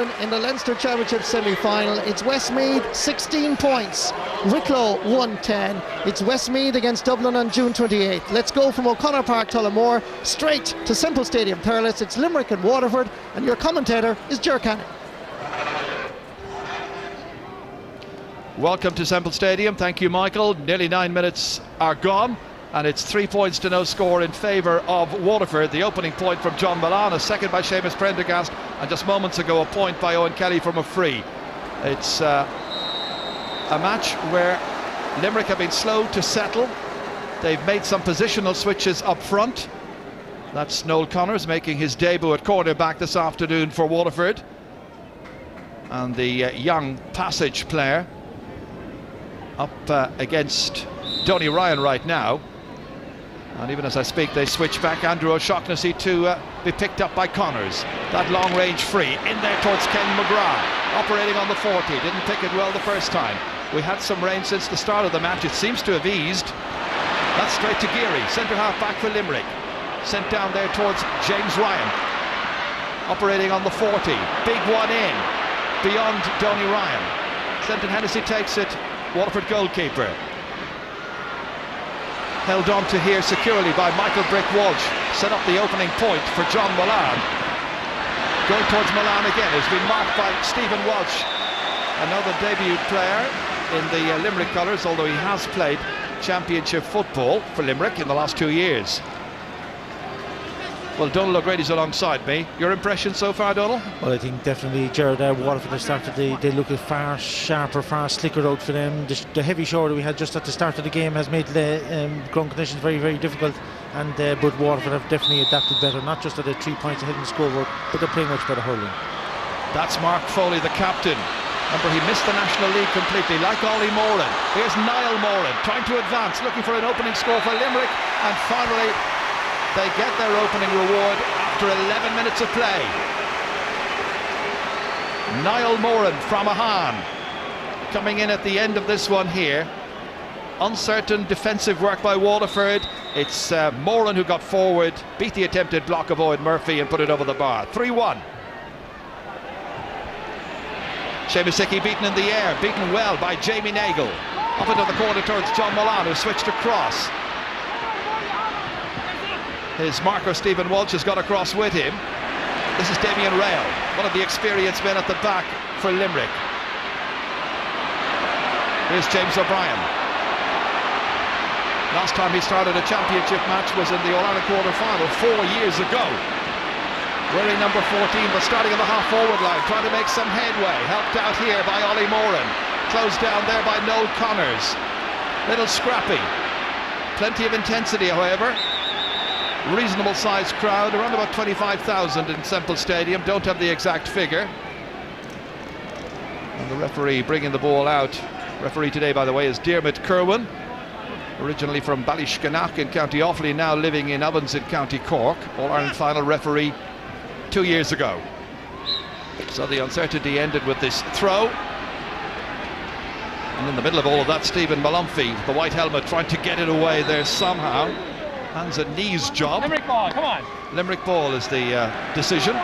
In the Leinster Championship semi-final, it's Westmeath 16 points, Wicklow 110. It's Westmeath against Dublin on June 28th. Let's go from O'Connor Park, Tullamore, straight to Semple Stadium, Thurles. It's Limerick and Waterford, and your commentator is Ger Canning. Welcome to Semple Stadium. Thank you, Michael. Nearly 9 minutes are gone, and it's 3 points to no score in favour of Waterford. The opening point from John Milan, a second by Seamus Prendergast, and just moments ago a point by Owen Kelly from a free. It's a match where Limerick have been slow to settle. They've made some positional switches up front. That's Noel Connors making his debut at cornerback this afternoon for Waterford, and the young Passage player up against Donny Ryan right now. And even as I speak, they switch back Andrew O'Shaughnessy to be picked up by Connors. That long-range free in there towards Ken McGrath, operating on the 40. Didn't pick it well the first time. We had some rain since the start of the match. It seems to have eased. That's straight to Geary, centre half back for Limerick. Sent down there towards James Ryan, operating on the 40. Big one in, beyond Donny Ryan. Clinton Hennessy takes it, Waterford goalkeeper. Held on to here securely by Michael Brick Walsh. Set up the opening point for John Milan. Going towards Milan again has been marked by Stephen Walsh, another debut player in the Limerick colours, although he has played championship football for Limerick in the last 2 years. Well, Donald O'Grady's alongside me. Your impression so far, Donald? Well, I think definitely Jared Waterford has started, they look far sharper, far slicker out for them. The heavy shoulder we had just at the start of the game has made the ground conditions very, very difficult, and but Waterford have definitely adapted better, not just at the 3 points ahead in the scoreboard, but they're playing much better hurling. That's Mark Foley, the captain. Remember, he missed the National League completely, like Ollie Moran. Here's Niall Moran trying to advance, looking for an opening score for Limerick, and finally they get their opening reward after 11 minutes of play. Niall Moran from Ahan coming in at the end of this one here. Uncertain defensive work by Waterford. It's Moran who got forward, beat the attempted block of Owen Murphy and put it over the bar. 3-1. Seamus Hickey beaten in the air, beaten well by Jamie Nagle. Up into the corner towards John Milan, who switched across. His marker Stephen Walsh has got across with him. This is Damien Rail, one of the experienced men at the back for Limerick. Here's James O'Brien. Last time he started a championship match was in the All-Ireland quarter-final 4 years ago. Wearing number 14, but starting on the half-forward line, trying to make some headway. Helped out here by Ollie Moran. Closed down there by Noel Connors. Little scrappy. Plenty of intensity, however. Reasonable sized crowd, around about 25,000 in Semple Stadium. Don't have the exact figure. And the referee bringing the ball out. Referee today, by the way, is Diarmuid Kerwin, originally from Ballyskenagh in County Offaly, now living in Ovens in County Cork. All-Ireland final referee 2 years ago. So the uncertainty ended with this throw. And in the middle of all of that, Stephen Malumphey, the white helmet, trying to get it away there somehow. Hands and knees job. Limerick ball, come on. Limerick ball is the decision.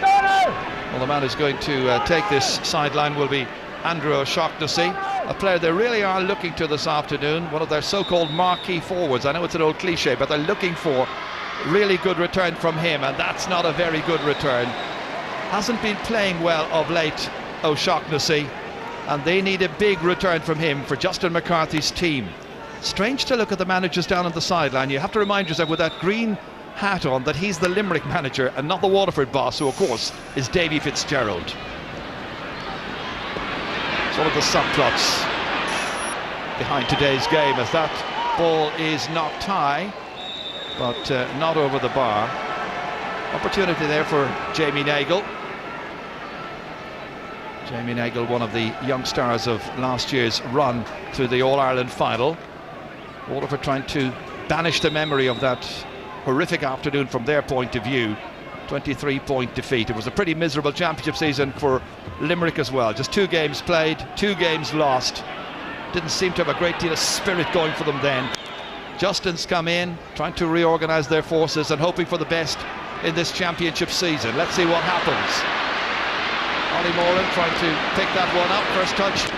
Well, the man who's going to take this sideline will be Andrew O'Shaughnessy, a player they really are looking to this afternoon, one of their so-called marquee forwards. I know it's an old cliche, but they're looking for really good return from him, and that's not a very good return. Hasn't been playing well of late, O'Shaughnessy, and they need a big return from him for Justin McCarthy's team. Strange to look at the managers down on the sideline. You have to remind yourself with that green hat on that he's the Limerick manager and not the Waterford boss, who of course is Davy Fitzgerald. It's one of the subplots behind today's game, as that ball is knocked high, but not over the bar. Opportunity there for Jamie Nagle. Jamie Nagle, one of the young stars of last year's run through the All-Ireland final. Waterford trying to banish the memory of that horrific afternoon from their point of view. 23-point defeat. It was a pretty miserable championship season for Limerick as well. Just 2 games played, 2 games lost. Didn't seem to have a great deal of spirit going for them then. Justin's come in, trying to reorganise their forces and hoping for the best in this championship season. Let's see what happens. Ollie Moran trying to pick that one up. First touch,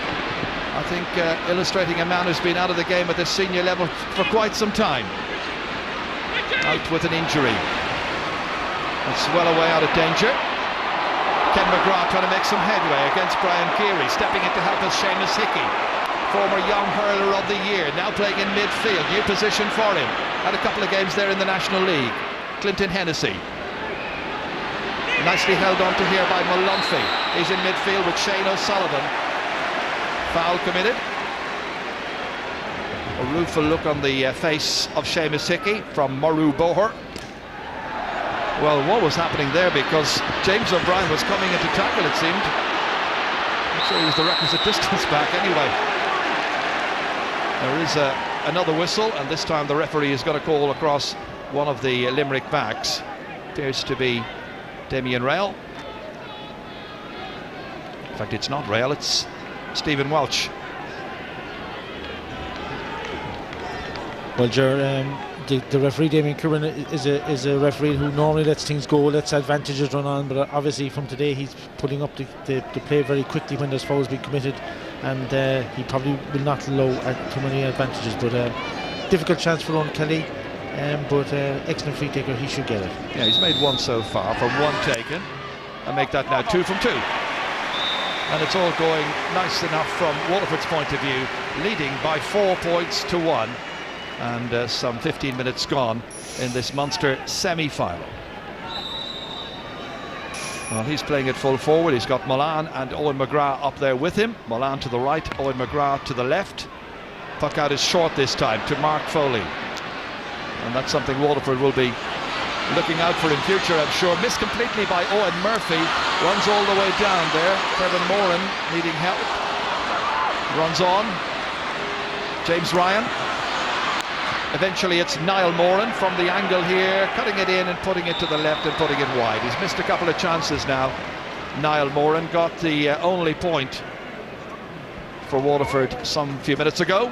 I think, illustrating a man who's been out of the game at this senior level for quite some time. Out with an injury. It's well away out of danger. Ken McGrath trying to make some headway against Brian Geary. Stepping in to help us, Seamus Hickey, former young hurler of the year, now playing in midfield. New position for him. Had a couple of games there in the National League. Clinton Hennessy. Nicely held on to here by Mullumphy. He's in midfield with Shane O'Sullivan. Foul committed. A rueful look on the face of Seamus Hickey from Maru Boher. Well, what was happening there, because James O'Brien was coming into tackle, it seemed. I'm sure he was the requisite distance back anyway. There is another whistle, and this time the referee is going to call across one of the Limerick backs. Appears to be Damien Rail. In fact, it's not Rail, it's Stephen Welch. Well, the referee Damien Curran is a referee who normally lets things go, lets advantages run on, but obviously from today he's putting up the play very quickly when there's fouls being committed, and he probably will not allow too many advantages. But difficult chance for Owen Kelly, but excellent free taker, he should get it. Yeah, he's made one so far from one taken, and make that now 2 from 2. And it's all going nice enough from Waterford's point of view, leading by 4 points to 1. And some 15 minutes gone in this Munster semi-final. Well, he's playing it full forward. He's got Mullane and Owen McGrath up there with him. Mullane to the right, Owen McGrath to the left. Puck out is short this time to Mark Foley. And that's something Waterford will be looking out for in future, I'm sure. Missed completely by Owen Murphy. Runs all the way down there. Kevin Moran needing help. Runs on. James Ryan. Eventually it's Niall Moran from the angle here, cutting it in and putting it to the left and putting it wide. He's missed a couple of chances now. Niall Moran got the only point for Waterford some few minutes ago.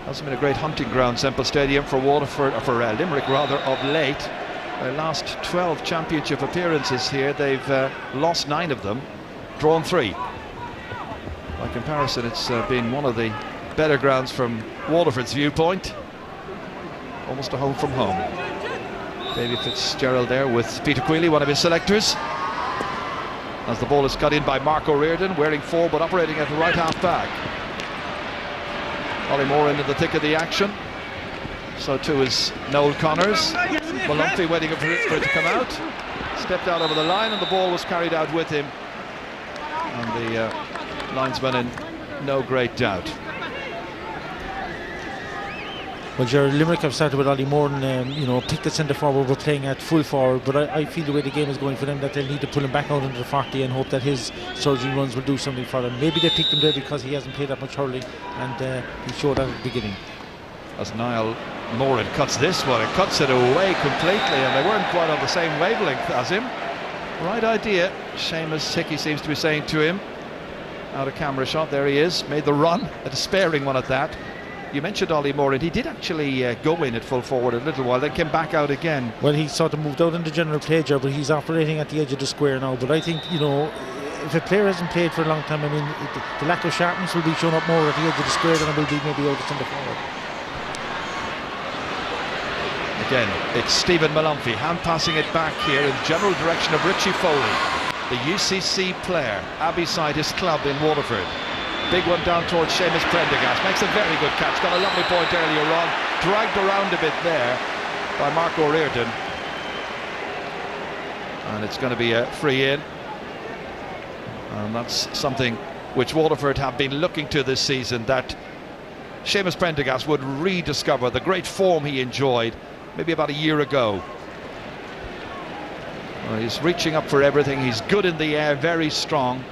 Hasn't been a great hunting ground, Semple Stadium, for Waterford, or for Limerick rather, of late. Their last 12 championship appearances here, they've lost 9 of them, drawn 3. By comparison, it's been one of the better grounds from Waterford's viewpoint. Almost a home from home. Davy Fitzgerald there with Peter Queally, one of his selectors. As the ball is cut in by Mark O'Riordan, wearing 4 but operating at the right half back. Ollie Moran in the thick of the action. So too is Noel Connors. Mullumphy waiting for it to come out. Stepped out over the line and the ball was carried out with him. And the linesman in no great doubt. Well, Limerick have started with Ollie Moran, picked the centre forward, we're playing at full forward, but I feel the way the game is going for them that they'll need to pull him back out into the 40 and hope that his surging runs will do something for them. Maybe they picked him there because he hasn't played that much hurling, and he showed that at the beginning. As Niall Moran cuts this one, it cuts it away completely, and they weren't quite on the same wavelength as him. Right idea, Seamus Hickey seems to be saying to him. Out of camera shot, there he is, made the run, a despairing one at that. You mentioned Ollie Moran, he did actually go in at full forward a little while, then came back out again. Well, he sort of moved out into general play, but he's operating at the edge of the square now. But I think, if a player hasn't played for a long time, the lack of sharpness will be shown up more at the edge of the square than it will be maybe out of centre forward. Again, it's Stephen Mullumphy, hand passing it back here in general direction of Richie Foley, the UCC player, Abbeyside, his club in Waterford. Big one down towards Seamus Prendergast, makes a very good catch, got a lovely point earlier on, dragged around a bit there by Mark O'Riordan. And it's going to be a free in. And that's something which Waterford have been looking to this season, that Seamus Prendergast would rediscover the great form he enjoyed maybe about a year ago. Well, he's reaching up for everything, he's good in the air, very strong.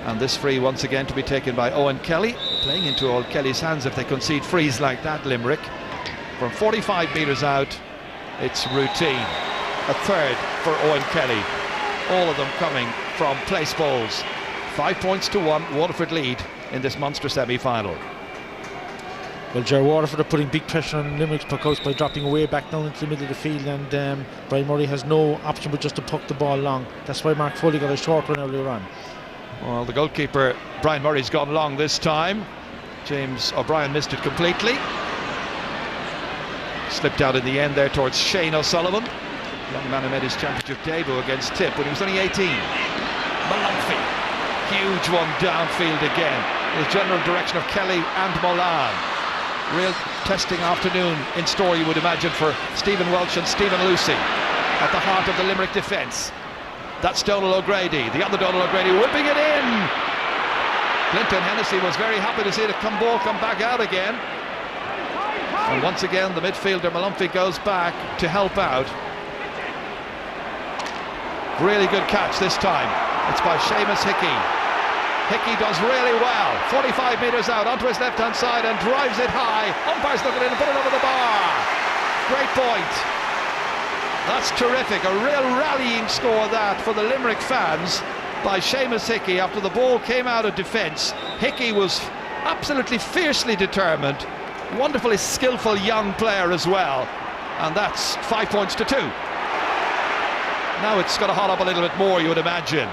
And this free once again to be taken by Owen Kelly, playing into Owen Kelly's hands if they concede frees like that, Limerick. From 45 metres out, it's routine. A third for Owen Kelly. All of them coming from place balls. 5 points to 1, Waterford lead in this Munster semi-final. Well, Ger Waterford are putting big pressure on Limerick's puckouts by dropping away back down into the middle of the field, and Brian Murray has no option but just to puck the ball long. That's why Mark Foley got a short one earlier on. Well, the goalkeeper, Brian Murray's gone long this time. James O'Brien missed it completely. Slipped out in the end there towards Shane O'Sullivan. Young man who made his championship debut against Tip when he was only 18. Mullumphey, huge one downfield again. The general direction of Kelly and Molan. Real testing afternoon in store, you would imagine, for Stephen Welch and Stephen Lucy at the heart of the Limerick defence. That's Donal O'Grady, the other Donal O'Grady, whipping it in. Clinton Hennessy was very happy to see the ball come back out again. And once again, the midfielder Mullumphey goes back to help out. Really good catch this time. It's by Seamus Hickey. Hickey does really well. 45 metres out onto his left-hand side and drives it high. Umpire's looking in and put it over the bar. Great point. That's terrific. A real rallying score that for the Limerick fans by Seamus Hickey after the ball came out of defence. Hickey was absolutely fiercely determined. Wonderfully skillful young player as well. And that's 5 points to 2. Now it's got to hot up a little bit more, you would imagine.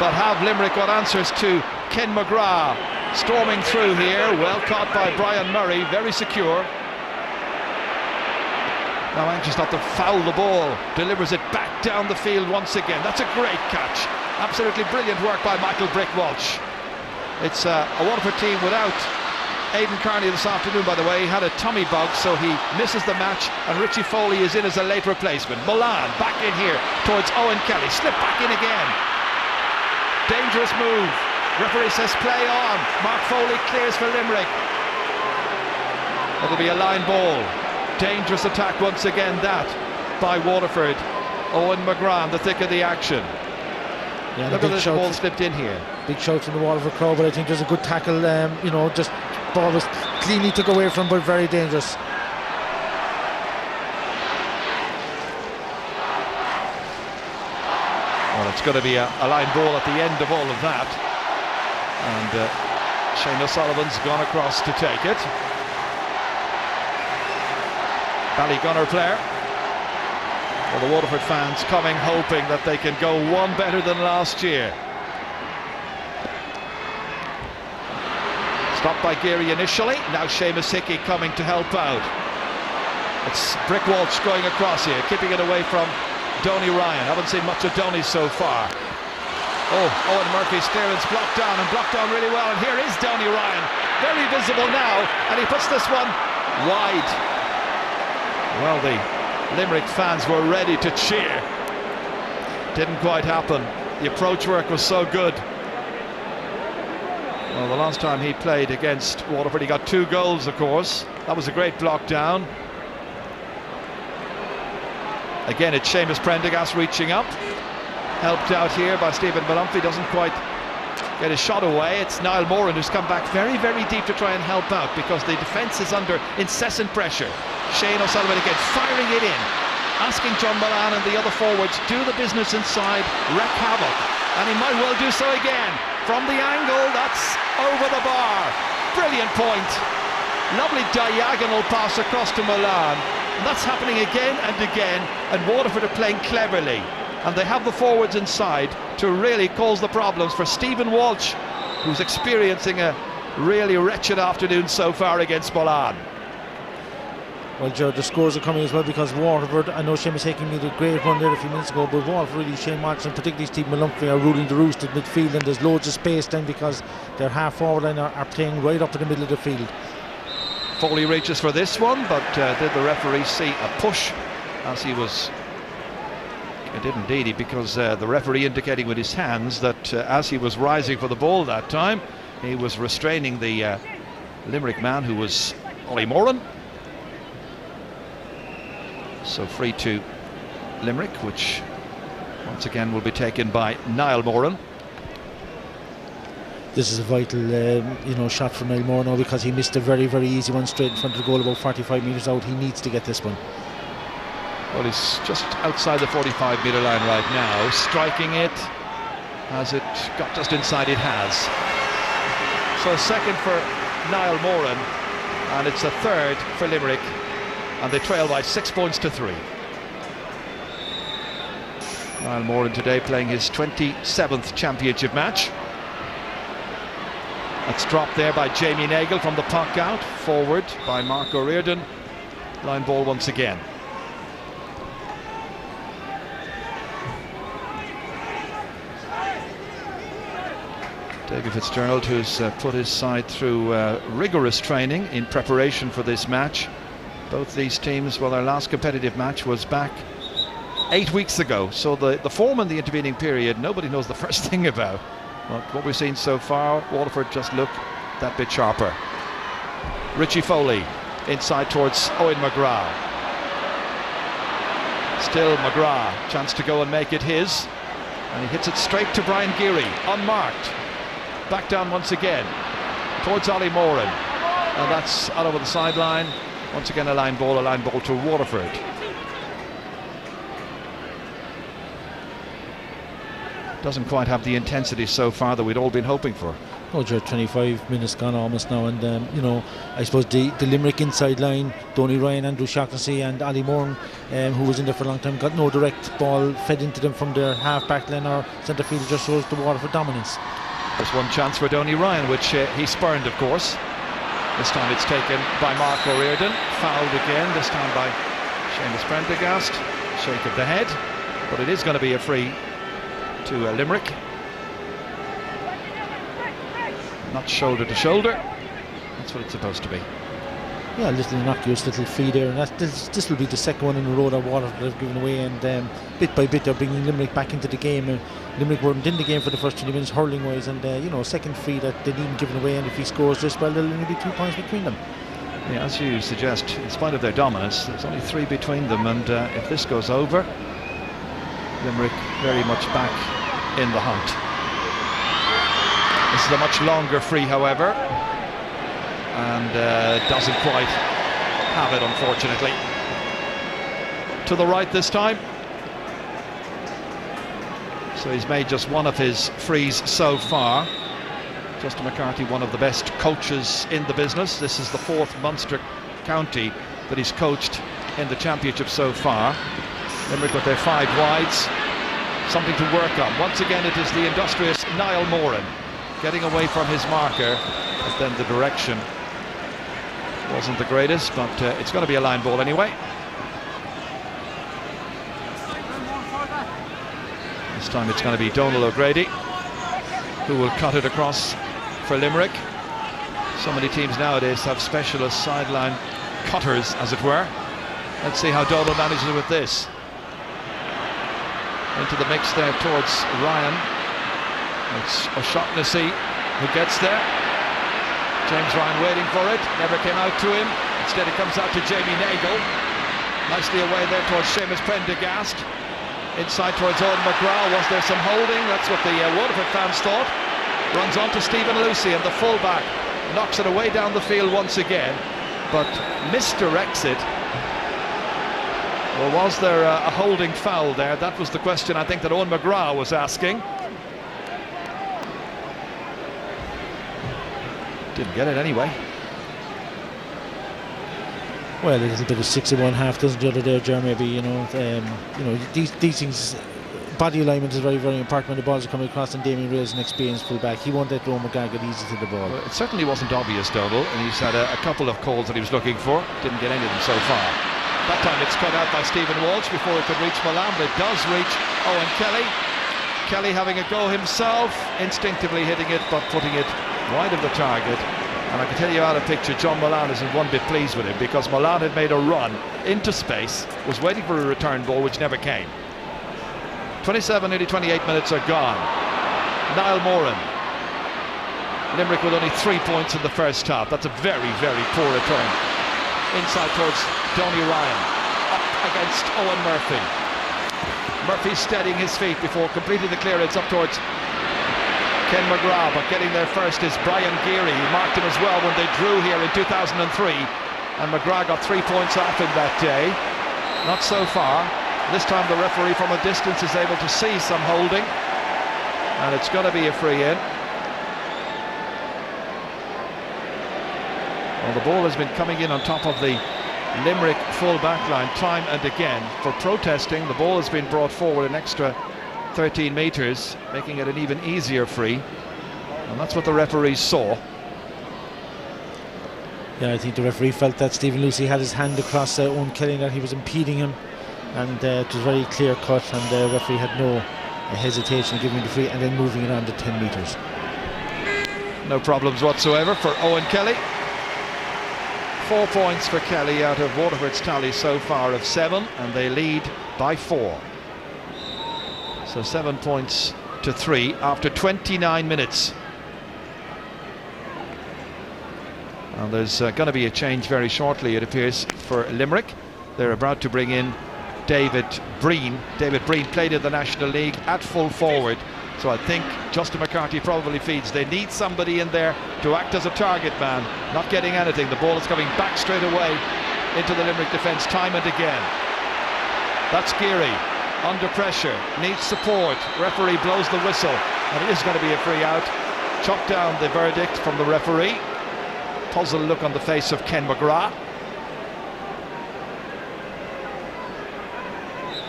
But have Limerick got answers to Ken McGrath storming through here. Well caught by Brian Murray, very secure. Now anxious not to foul the ball, delivers it back down the field once again. That's a great catch. Absolutely brilliant work by Michael Brick Walsh. It's a Waterford team without Aidan Carney this afternoon, by the way. He had a tummy bug, so he misses the match, and Richie Foley is in as a late replacement. Molan back in here towards Owen Kelly, slip back in again. Dangerous move. Referee says play on. Mark Foley clears for Limerick. It'll be a line ball. Dangerous attack once again, that by Waterford. Owen McGrath, the thick of the action. Yeah, look at this ball slipped in here. Big shout from the Waterford crowd, but I think there's a good tackle. Just ball was cleanly took away from, but very dangerous. Well, it's going to be a line ball at the end of all of that, and Shane O'Sullivan's gone across to take it. Ballygunner player. Well, the Waterford fans coming hoping that they can go one better than last year. Stopped by Geary initially, now Seamus Hickey coming to help out. It's Brick Walsh going across here, keeping it away from Donny Ryan. Haven't seen much of Donny so far. Oh, Owen Murphy's clearance blocked down really well, and here is Donny Ryan, very visible now, and he puts this one wide. Well, the Limerick fans were ready to cheer. Didn't quite happen. The approach work was so good. Well, the last time he played against Waterford, he got 2 goals, of course. That was a great block down. Again, it's Seamus Prendergast reaching up. Helped out here by Stephen Mullumphey. Doesn't quite get his shot away. It's Niall Moran who's come back very, very deep to try and help out because the defence is under incessant pressure. Shane O'Sullivan again, firing it in. Asking John Moran and the other forwards, do the business inside, wreak havoc. And he might well do so again. From the angle, that's over the bar. Brilliant point. Lovely diagonal pass across to Molan. And that's happening again and again, and Waterford are playing cleverly. And they have the forwards inside to really cause the problems for Stephen Walsh, who's experiencing a really wretched afternoon so far against Molan. Well, Gerard, the scores are coming as well because Waterford, I know Seamus Hickey made a great run there a few minutes ago, but Waterford, really, Shane Marks and particularly Steve Mullumphey are ruling the roost at midfield, and there's loads of space then because their half forward line are playing right up in the middle of the field. Foley reaches for this one, but did the referee see a push as he was... It did indeed, because the referee indicating with his hands that as he was rising for the ball that time, he was restraining the Limerick man who was Ollie Moran. So free to Limerick, which once again will be taken by Niall Moran. This is a vital shot from Niall Moran now because he missed a very, very easy one straight in front of the goal about 45 metres out. He needs to get this one. Well, he's just outside the 45-metre line right now, striking it. Has it got just inside? It has. So a second for Niall Moran, and it's a third for Limerick, and they trail by 6 points to 3. Niall Moran today playing his 27th championship match. That's dropped there by Jamie Nagle from the puck out, forward by Mark O'Riordan. Line ball once again. David Fitzgerald, who's put his side through rigorous training in preparation for this match. Both these teams, well, their last competitive match was back 8 weeks ago, so the form in the intervening period nobody knows the first thing about. But what we've seen so far, Waterford just look that bit sharper. Richie Foley inside towards Owen McGrath. Still McGrath, chance to go and make it his, and he hits it straight to Brian Geary, unmarked. Back down once again towards Ollie Moran, and that's out over the sideline. Once again a line ball to Waterford. Doesn't quite have the intensity so far that we'd all been hoping for. Oh, 25 minutes gone almost now, and you know, I suppose the Limerick inside line, Donny Ryan, Andrew Shaughnessy and Ali Moran, who was in there for a long time, got no direct ball fed into them from their half-back line or centre field. Just shows the Waterford dominance. There's one chance for Donny Ryan, which he spurned, of course. This time it's taken by Mark O'Riordan, fouled again, this time by Seamus Prendergast. Shake of the head, but it is going to be a free to Limerick. Not shoulder to shoulder. That's what it's supposed to be. Yeah, a little innocuous little free there, and this will be the second one in a row that Waterford have given away, and bit by bit they're bringing Limerick back into the game. Limerick weren't in the game for the first 20 minutes hurling wise, and you know, second free that they needn't given away, and if he scores this, well, there'll only be 2 points between them. Yeah, as you suggest, in spite of their dominance, there's only 3 between them, and if this goes over, Limerick very much back in the hunt. This is a much longer free, however, and doesn't quite have it, unfortunately. To the right this time. So he's made just one of his frees so far. Justin McCarthy, one of the best coaches in the business. This is the 4th Munster county that he's coached in the championship so far. Limerick with their 5 wides. Something to work on. Once again, it is the industrious Niall Moran getting away from his marker, but then the direction wasn't the greatest, but it's going to be a line ball anyway. This time it's going to be Donal O'Grady who will cut it across for Limerick. So many teams nowadays have specialist sideline cutters, as it were. Let's see how Donal manages with this. Into the mix there towards Ryan. It's O'Shaughnessy who gets there. James Ryan waiting for it, never came out to him. Instead it comes out to Jamie Nagle. Nicely away there towards Seamus Prendergast. Inside towards Owen McGrath. Was there some holding? That's what the Waterford fans thought. Runs on to Stephen Lucy, and the fullback knocks it away down the field once again, but misdirects it. Well, was there a holding foul there? That was the question I think that Owen McGrath was asking. Didn't get it anyway. Well, a little bit of 6 in 1 half, doesn't the other there, Jeremy? You know, these things. Body alignment is very, very important when the balls are coming across, and Damien Ray is an experienced fullback. He won't let Roman McGrath get easy to the ball. Well, it certainly wasn't obvious, Donal, and he's had a couple of calls that he was looking for. Didn't get any of them so far. That time it's cut out by Stephen Walsh before it could reach Milan, but it does reach Owen Kelly. Kelly having a go himself, instinctively hitting it, but putting it wide of the target. And I can tell you out of picture, John Milan isn't one bit pleased with him, because Milan had made a run into space, was waiting for a return ball which never came. 27, nearly 28 minutes are gone. Niall Moran. Limerick with only 3 points in the first half. That's a very, very poor return. Inside towards Donny Ryan. Up against Owen Murphy. Murphy steadying his feet before completing the clearance up towards Ken McGrath, but getting there first is Brian Geary. He marked him as well when they drew here in 2003, and McGrath got 3 points off him that day. Not so far. This time the referee from a distance is able to see some holding, and it's going to be a free in. Well, the ball has been coming in on top of the Limerick full back line time and again. For protesting, the ball has been brought forward an extra 13 metres, making it an even easier free, and that's what the referees saw. Yeah, I think the referee felt that Stephen Lucy had his hand across Owen Kelly, that he was impeding him, and it was very clear cut, and the referee had no hesitation in giving the free and then moving it on to 10 metres. No problems whatsoever for Owen Kelly. 4 points for Kelly out of Waterford's tally so far of 7, and they lead by 4. So 7 points to 3 after 29 minutes. And there's going to be a change very shortly, it appears, for Limerick. They're about to bring in David Breen. David Breen played in the National League at full forward, so I think Justin McCarthy probably feeds. They need somebody in there to act as a target man. Not getting anything. The ball is coming back straight away into the Limerick defence time and again. That's Geary under pressure, needs support. Referee blows the whistle, and it is going to be a free out. Chuck down the verdict from the referee. Puzzled look on the face of Ken McGrath.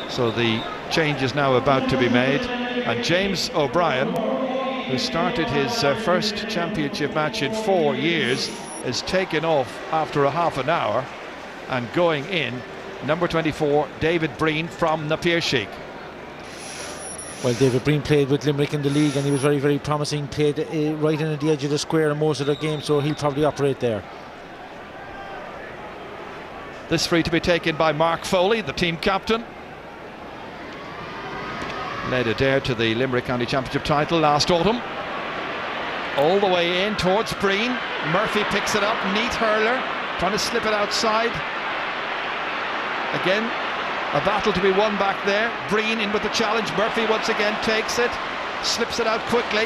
So the change is now about to be made, and James O'Brien, who started his first championship match in 4 years, is taken off after a half an hour, and going in, number 24, David Breen from Napier-Sheik. Well, David Breen played with Limerick in the league, and he was very, very promising. Played right in at the edge of the square in most of the game, so he'll probably operate there. This free to be taken by Mark Foley, the team captain. Led Adair to the Limerick County Championship title last autumn. All the way in towards Breen. Murphy picks it up, neat hurler, trying to slip it outside. Again, a battle to be won back there. Breen in with the challenge. Murphy once again takes it, slips it out quickly.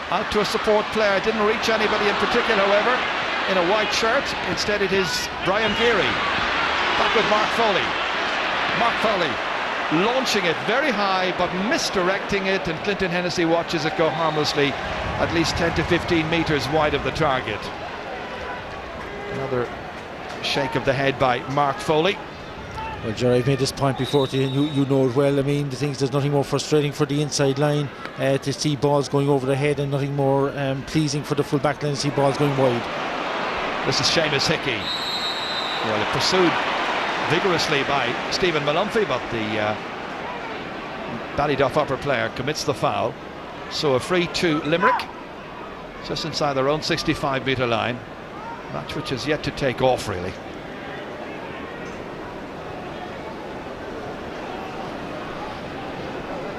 Out to a support player. Didn't reach anybody in particular, however, in a white shirt. Instead it is Brian Geary. Back with Mark Foley. Mark Foley launching it very high but misdirecting it, and Clinton Hennessy watches it go harmlessly at least 10 to 15 metres wide of the target. Another shake of the head by Mark Foley. Well, Jerry, I've made this point before to you, you know it well. I mean, the things, there's nothing more frustrating for the inside line to see balls going over the head, and nothing more pleasing for the full back line to see balls going wide. This is Seamus Hickey. Well, it pursued vigorously by Stephen Malumphey, but the Ballyduff upper player commits the foul. So a free to Limerick, just inside their own 65-metre line. Match which is yet to take off, really.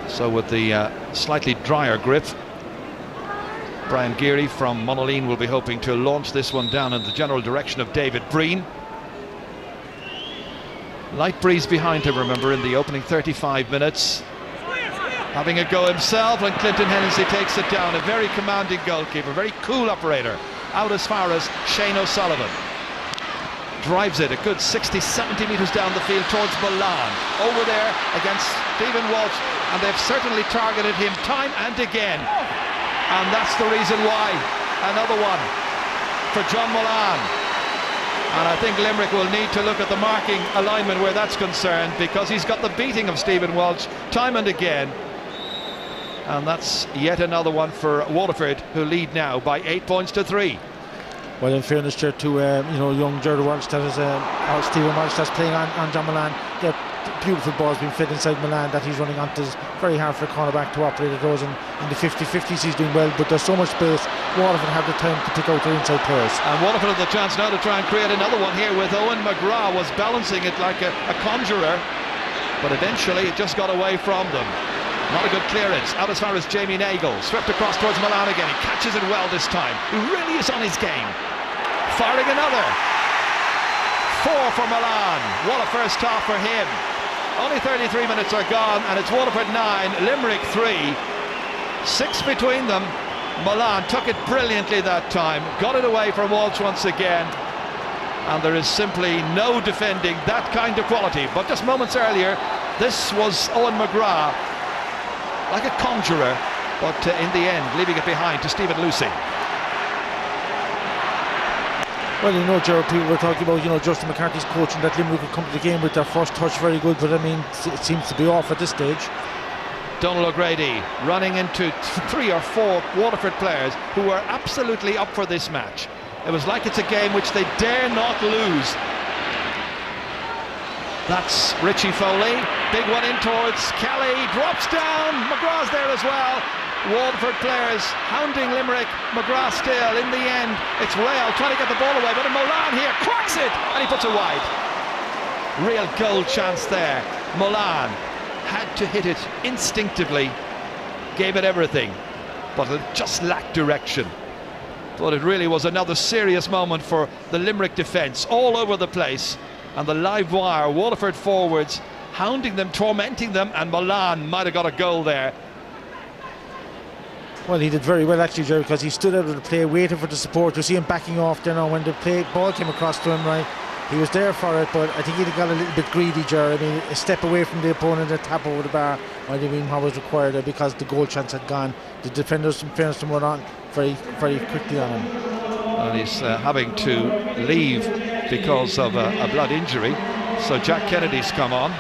So with the slightly drier grip, Brian Geary from Monaleen will be hoping to launch this one down in the general direction of David Breen. Light breeze behind him, remember, in the opening 35 minutes. Having a go himself, and Clinton Hennessy takes it down. A very commanding goalkeeper, very cool operator. Out as far as Shane O'Sullivan. Drives it a good 60-70 metres down the field towards Milan. Over there against Stephen Walsh, and they've certainly targeted him time and again. And that's the reason why. Another one for John Milan. And I think Limerick will need to look at the marking alignment where that's concerned, because he's got the beating of Stephen Walsh time and again. And that's yet another one for Waterford, who lead now by 8 points to 3. Well, in fairness to young Gerard Walsh, that is Stephen Walsh that's playing on John Milan. The beautiful balls being fed inside Milan that he's running onto. It's very hard for a cornerback to operate at those, and in the 50-50s he's doing well, but there's so much space. Waterford have the time to pick out their inside players. And Waterford have the chance now to try and create another one here, with Owen McGrath was balancing it like a conjurer, but eventually it just got away from them. Not a good clearance. Out as far as Jamie Nagle. Swept across towards Milan again. He catches it well this time. He really is on his game. Firing another. 4 for Milan. What a first half for him. Only 33 minutes are gone, and it's Waterford 9, Limerick 3. 6 between them. Milan took it brilliantly that time. Got it away from Walsh once again. And there is simply no defending that kind of quality. But just moments earlier, this was Owen McGrath, like a conjurer, but in the end leaving it behind to Stephen Lucy. Well, you know, Gerard, people were talking about, you know, Justin McCarthy's coaching that Limerick would come to the game with their first touch very good, but I mean, it seems to be off at this stage. Donald O'Grady running into 3 or 4 Waterford players who were absolutely up for this match. It was like it's a game which they dare not lose. That's Richie Foley, big one in towards Kelly, drops down, McGraw's there as well. Waterford players hounding Limerick, McGrath still in the end. It's Rail trying to get the ball away, but Molan here cracks it and he puts it wide. Real goal chance there. Molan had to hit it instinctively, gave it everything, but it just lacked direction. But it really was another serious moment for the Limerick defence, all over the place, and the live wire, Waterford forwards hounding them, tormenting them, and Molan might have got a goal there. Well, he did very well actually, Jerry, because he stood out of the play, waiting for the support. You see him backing off there now when the ball came across to him, right? He was there for it, but I think he got a little bit greedy, Jerry. I mean, a step away from the opponent, a tap over the bar might have been what was required there because the goal chance had gone. The defenders, in fairness to him, were on very, very quickly on him. And he's having to leave because of a blood injury. So Jack Kennedy's come on.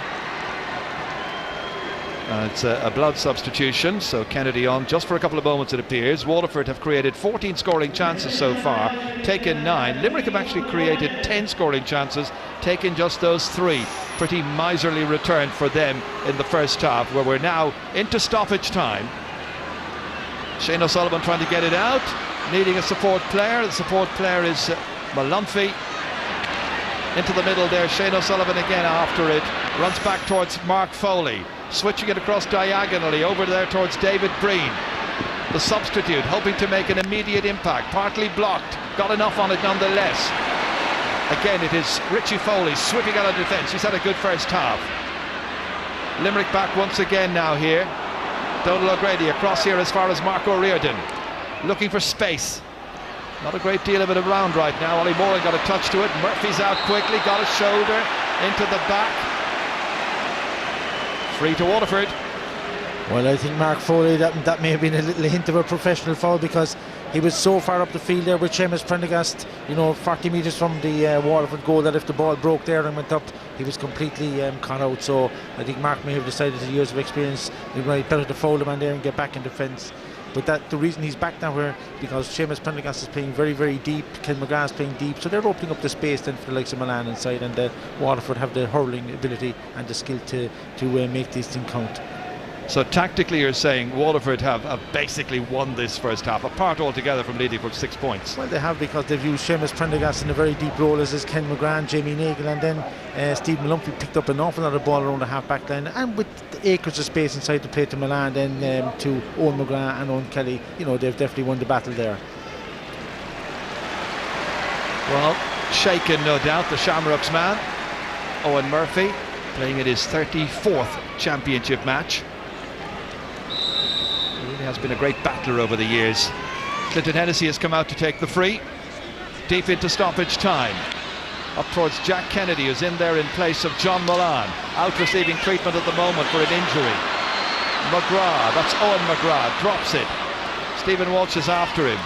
It's a blood substitution, so Kennedy on just for a couple of moments, it appears. Waterford have created 14 scoring chances so far, taken 9. Limerick have actually created 10 scoring chances, taken just those 3. Pretty miserly return for them in the first half, where we're now into stoppage time. Shane O'Sullivan trying to get it out, needing a support player. The support player is Malunphy. Into the middle there, Shane O'Sullivan again after it, runs back towards Mark Foley. Switching it across diagonally over there towards David Breen, the substitute, hoping to make an immediate impact, partly blocked, got enough on it nonetheless. Again it is Richie Foley sweeping out of defence. He's had a good first half. Limerick back once again now here. Donald O'Grady across here as far as Mark O'Riordan, looking for space. Not a great deal of it around right now. Ollie Moran got a touch to it. Murphy's out quickly, got a shoulder into the back. Free to Waterford. Well, I think Mark Foley, that may have been a little hint of a professional foul because he was so far up the field there with Seamus Prendergast, you know, 40 metres from the Waterford goal, that if the ball broke there and went up, he was completely caught out. So I think Mark may have decided, his years of experience, it might be better to foul him on there and get back in defence. But the reason he's back now here, because Seamus Prendergast is playing very, very deep, Ken McGrath is playing deep, so they're opening up the space then for the likes of Milan inside, and Waterford have the hurling ability and the skill to make these things count. So tactically you're saying Waterford have basically won this first half, apart altogether from leading for 6 points. Well, they have, because they've used Seamus Prendergast in a very deep role, as is Ken McGrath, Jamie Nagle, and then Steve Malunphy picked up an awful lot of ball around the half-back line, and with acres of space inside the play to Milan, then to Owen McGrath and Owen Kelly, you know, they've definitely won the battle there. Well, shaken no doubt, the Shamrocks man, Owen Murphy, playing in his 34th championship match. He has been a great battler over the years. Clinton Hennessy has come out to take the free. Deep into stoppage time. Up towards Jack Kennedy, who's in there in place of John Molan. Out receiving treatment at the moment for an injury. McGrath, that's Owen McGrath, drops it. Stephen Walsh is after him.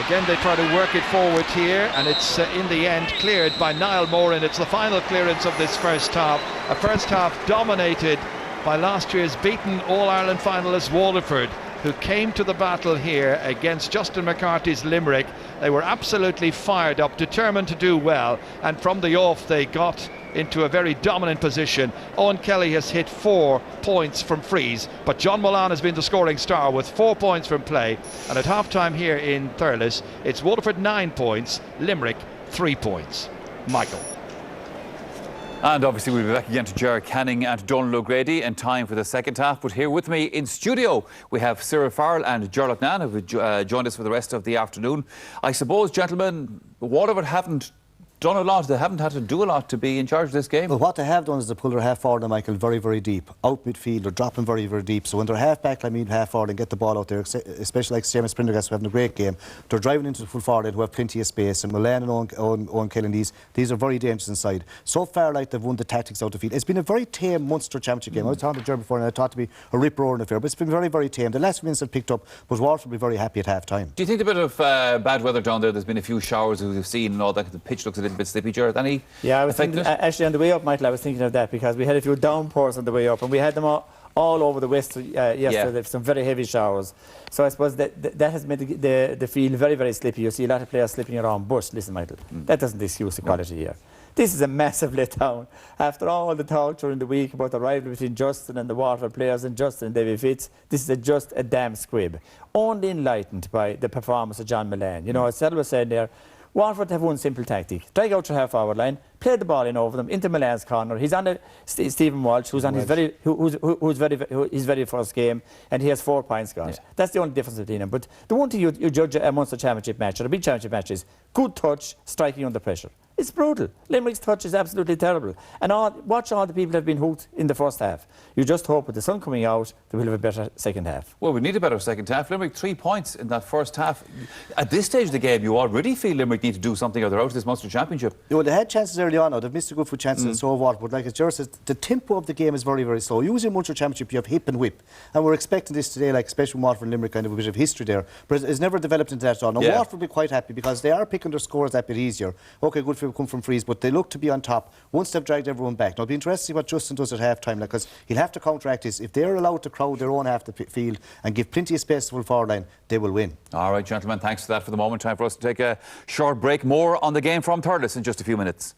Again they try to work it forward here, and it's in the end cleared by Niall Moran. It's the final clearance of this first half. A first half dominated by last year's beaten All-Ireland finalist Waterford, who came to the battle here against Justin McCarthy's Limerick. They were absolutely fired up, determined to do well, and from the off they got into a very dominant position. Owen Kelly has hit 4 points from frees, but John Molan has been the scoring star with 4 points from play, and at half-time here in Thurles, it's Waterford 9 points, Limerick 3 points. Michael. And obviously we'll be back again to Ger Canning and Donald O'Grady in time for the second half. But here with me in studio we have Cyril Farrell and Gerald Nan, who have joined us for the rest of the afternoon. I suppose, gentlemen, Waterford haven't done a lot. They haven't had to do a lot to be in charge of this game. Well, what they have done is they pull their half forward, Michael, very, very deep. Out midfield, they're dropping very, very deep. So when they're half back, half forward and get the ball out there, especially like Seamus Prendergast, who having a great game, they're driving into the full forward who have plenty of space. And Milan and Owen Killen, these are very dangerous inside. So far, like, they've won the tactics out the field. It's been a very tame Munster Championship game. I was talking to Ger before, and I thought to be a rip-roaring affair, but it's been very, very tame. The last minutes have picked up, but Waterford will be very happy at half-time. Do you think a bit of bad weather down there? There's been a few showers we've seen and all that. The pitch looks a little bit slippy, Jared. Any I was thinking, actually on the way up, Michael, I was thinking of that because we had a few downpours on the way up, and we had them all over the west yesterday, some very heavy showers. So I suppose that has made the field very, very slippy. You see a lot of players slipping around, but listen, Michael, that doesn't excuse the quality here. This is a massive letdown. After all the talk during the week about the rivalry between Justin and the Waterford players and Justin and David Fitz, this is just a damn squib. Only enlightened by the performance of John Milan. You know, as Sel was saying there, Waterford have one simple tactic. Drag out your half-forward line, play the ball in over them, into Milan's corner. He's on Stephen Walsh, who's on his very first game, and he has 4 points gone. Yeah. That's the only difference between them. But the one thing you judge a Munster Championship match, or a big Championship match, is good touch, striking under pressure. It's brutal. Limerick's touch is absolutely terrible. And watch all the people that have been hooked in the first half. You just hope with the sun coming out, they will have a better second half. Well, we need a better second half. Limerick 3 points in that first half. At this stage of the game, you already feel Limerick need to do something or they're out of this Munster Championship. Well, they had chances early on now. They've missed a good few chances and so have Waterford. Like as Gerard says, the tempo of the game is very, very slow. Usually in Munster Championship, you have hip and whip. And we're expecting this today, like especially Waterford and Limerick, kind of a bit of history there. But it's never developed into that at all. Now, Waterford will be quite happy because they are picking their scores that bit easier. OK, good for come from frees, but they look to be on top once they've dragged everyone back. Now, it'll be interesting to see what Justin does at half-time, because he'll have to counteract this. If they're allowed to crowd their own half the field and give plenty of space to the forward line, they will win. All right, gentlemen, thanks for that for the moment. Time for us to take a short break. More on the game from Thurles in just a few minutes.